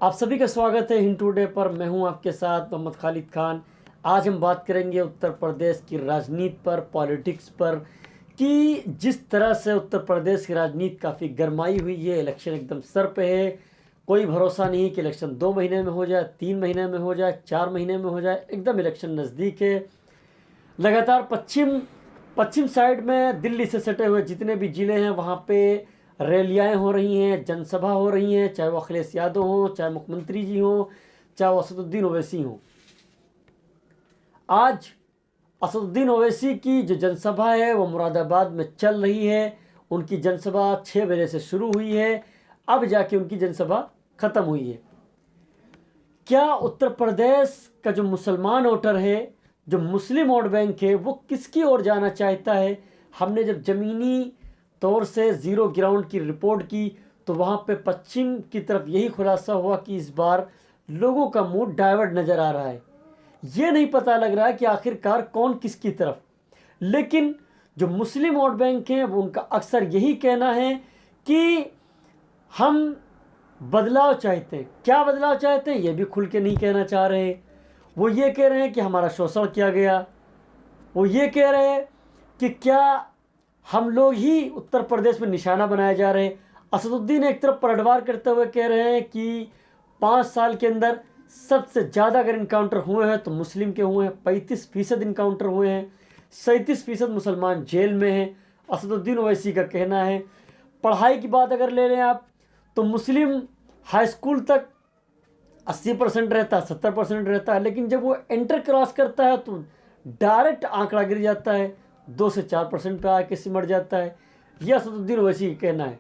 आप सभी का स्वागत है हिंद टुडे पर। मैं हूं आपके साथ मोहम्मद खालिद खान। आज हम बात करेंगे उत्तर प्रदेश की राजनीति पर, पॉलिटिक्स पर, कि जिस तरह से उत्तर प्रदेश की राजनीति काफ़ी गरमाई हुई है। इलेक्शन एकदम सर पे है। कोई भरोसा नहीं कि इलेक्शन 2 महीने में हो जाए, 3 महीने में हो जाए, 4 महीने में हो जाए। एकदम इलेक्शन नज़दीक है। लगातार पश्चिम पश्चिम साइड में दिल्ली से सटे हुए जितने भी ज़िले हैं वहाँ पे रैलियाँ हो रही हैं, जनसभा हो रही हैं, चाहे वो अखिलेश यादव हों, चाहे मुख्यमंत्री जी हों, चाहे वो असदुद्दीन ओवैसी हों। आज असदुद्दीन ओवैसी की जो जनसभा है वो मुरादाबाद में चल रही है। उनकी जनसभा 6 बजे से शुरू हुई है, अब जाके उनकी जनसभा ख़त्म हुई है। क्या उत्तर प्रदेश का जो मुसलमान वोटर है, जो मुस्लिम वोट बैंक है, वो किसकी ओर जाना चाहता है? हमने जब ज़मीनी तौर से ज़ीरो ग्राउंड की रिपोर्ट की तो वहाँ पे पश्चिम की तरफ यही खुलासा हुआ कि इस बार लोगों का मूड डाइवर्ट नज़र आ रहा है। ये नहीं पता लग रहा है कि आखिरकार कौन किसकी तरफ। लेकिन जो मुस्लिम वोट बैंक हैं वो उनका अक्सर यही कहना है कि हम बदलाव चाहते हैं। क्या बदलाव चाहते हैं ये भी खुल के नहीं कहना चाह रहे। वो ये कह रहे हैं कि हमारा शोषण किया गया। वो ये कह रहे हैं कि क्या हम लोग ही उत्तर प्रदेश में निशाना बनाए जा रहे हैं। असदुद्दीन एक तरफ पलटवार करते हुए कह रहे हैं कि 5 साल के अंदर सबसे ज़्यादा अगर इनकाउंटर हुए हैं तो मुस्लिम के हुए हैं। 35% इनकाउंटर हुए हैं, 37% मुसलमान जेल में हैं। असदुद्दीन ओवैसी का कहना है। पढ़ाई की बात अगर ले लें आप तो मुस्लिम हाई स्कूल तक 80% रहता है, 70% रहता है, लेकिन जब वो एंटर क्रॉस करता है तो डायरेक्ट आंकड़ा गिर जाता है, 2 से 4% पे आके सिमट जाता है। यह असदुद्दीन ओवैसी का कहना है।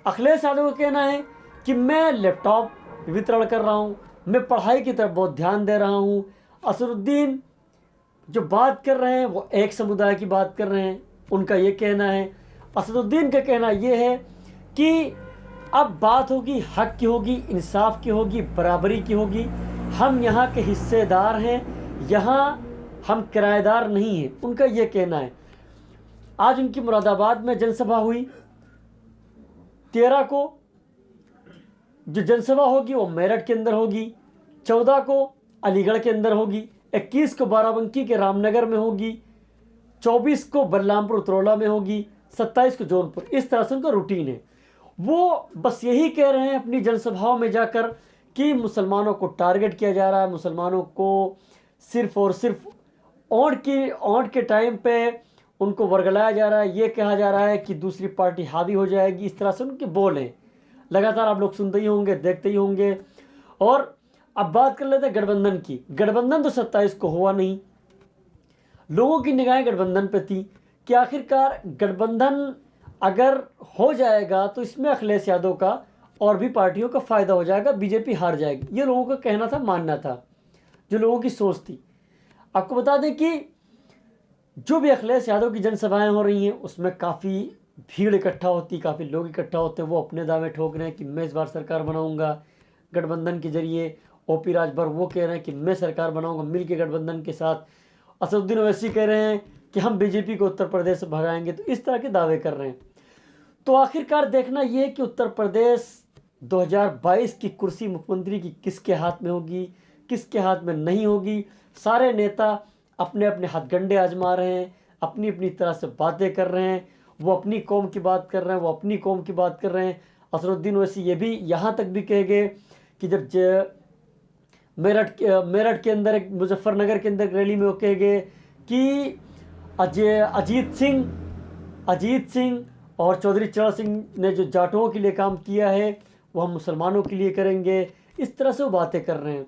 अखिलेश यादव का कहना है कि मैं लैपटॉप वितरण कर रहा हूँ, मैं पढ़ाई की तरफ बहुत ध्यान दे रहा हूँ। असदुद्दीन जो बात कर रहे हैं वो एक समुदाय की बात कर रहे हैं, उनका ये कहना है। असदुद्दीन का कहना ये है कि अब बात होगी हक की, होगी इंसाफ की, होगी बराबरी की होगी। हम यहाँ के हिस्सेदार हैं, यहाँ हम किराएदार नहीं हैं, उनका ये कहना है। आज उनकी मुरादाबाद में जनसभा हुई। 13 को जो जनसभा होगी वो मेरठ के अंदर होगी, 14 को अलीगढ़ के अंदर होगी, 21 को बाराबंकी के रामनगर में होगी, 24 को बलरामपुर उत्तरौला में होगी, 27 को जौनपुर। इस तरह से उनका रूटीन है। वो बस यही कह रहे हैं अपनी जनसभाओं में जाकर कि मुसलमानों को टारगेट किया जा रहा है, मुसलमानों को सिर्फ और सिर्फ ओंठ के टाइम पे उनको वर्गलाया जा रहा है। ये कहा जा रहा है कि दूसरी पार्टी हावी हो जाएगी। इस तरह से उनके बोल हैं। लगातार आप लोग सुनते ही होंगे, देखते ही होंगे। और अब बात कर लेते हैं गठबंधन की। गठबंधन तो 27 को हुआ नहीं। लोगों की निगाहें गठबंधन पे थी कि आखिरकार गठबंधन अगर हो जाएगा तो इसमें अखिलेश यादव का और भी पार्टियों का फ़ायदा हो जाएगा, बीजेपी हार जाएगी। ये लोगों का कहना था, मानना था, जो लोगों की सोच थी। आपको बता दें कि जो भी अखिलेश यादव की जनसभाएं हो रही हैं उसमें काफ़ी भीड़ इकट्ठा होती, काफ़ी लोग इकट्ठा होते हैं। वो अपने दावे ठोक रहे हैं कि मैं इस बार सरकार बनाऊंगा गठबंधन के जरिए। ओपी राजभर वो कह रहे हैं कि मैं सरकार बनाऊंगा मिल के गठबंधन के साथ। असदुद्दीन ओवैसी कह रहे हैं कि हम बीजेपी को उत्तर प्रदेश से भगाएंगे। तो इस तरह के दावे कर रहे हैं। तो आखिरकार देखना ये है कि उत्तर प्रदेश 2022 की कुर्सी मुख्यमंत्री की किसके हाथ में होगी, किसके हाथ में नहीं होगी। सारे नेता अपने अपने हथकंडे आजमा रहे हैं, अपनी अपनी तरह से बातें कर रहे हैं। वो अपनी कौम की बात कर रहे हैं, वो अपनी कौम की बात कर रहे हैं। असदुद्दीन ओवैसी ये भी यहाँ तक भी कह गए कि जब मेरठ के अंदर, एक मुजफ्फरनगर के अंदर रैली में वो कह गए कि अजीत सिंह और चौधरी चरण सिंह ने जो जाटों के लिए काम किया है वो हम मुसलमानों के लिए करेंगे। इस तरह से वो बातें कर रहे हैं।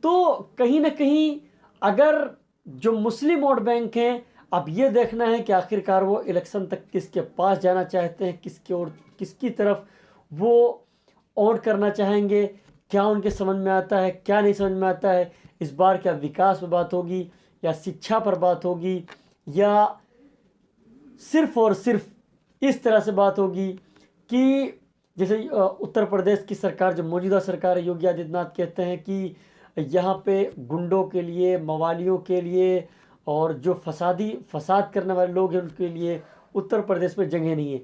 तो कहीं ना कहीं अगर जो मुस्लिम वोट बैंक हैं, अब ये देखना है कि आखिरकार वो इलेक्शन तक किसके पास जाना चाहते हैं, किसकी ओर, किसकी तरफ वो वोट करना चाहेंगे। क्या उनके समझ में आता है, क्या नहीं समझ में आता है। इस बार क्या विकास पर बात होगी, या शिक्षा पर बात होगी, या सिर्फ और सिर्फ इस तरह से बात होगी कि जैसे उत्तर प्रदेश की सरकार, जो मौजूदा सरकार है, योगी आदित्यनाथ कहते हैं कि यहाँ पे गुंडों के लिए, मवालियों के लिए और जो फसाद करने वाले लोग हैं उनके लिए उत्तर प्रदेश में जगह नहीं है।